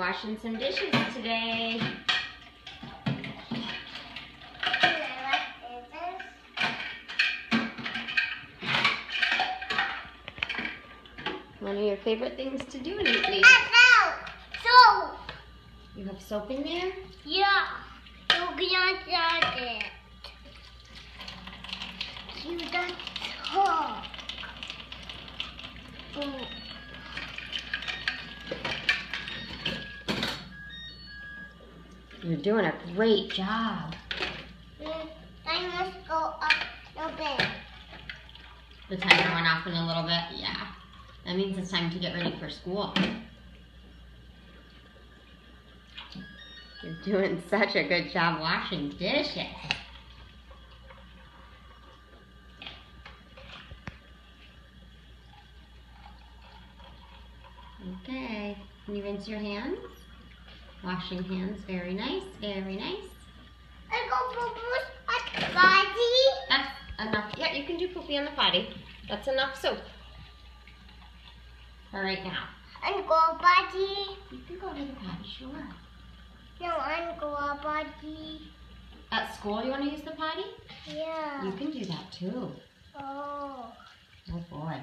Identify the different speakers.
Speaker 1: Washing some dishes today. One of your favorite things to do lately.
Speaker 2: Soap!
Speaker 1: You have soap in there?
Speaker 2: Yeah. You can't touch it. You got soap. Oh.
Speaker 1: You're doing a great job.
Speaker 2: I must go up a bit.
Speaker 1: The timer went off in a little bit. Yeah. That means it's time to get ready for school. You're doing such a good job washing dishes. Okay. Can you rinse your hands? Washing hands. Very nice. Very nice.
Speaker 2: I go poo-poo at the body.
Speaker 1: That's enough. Yeah, you can do poopy on the potty. That's enough soap. For right now.
Speaker 2: And go potty.
Speaker 1: You can go to the potty, sure.
Speaker 2: No, and go potty.
Speaker 1: At school, you want to use the potty?
Speaker 2: Yeah.
Speaker 1: You can do that too.
Speaker 2: Oh.
Speaker 1: Oh boy.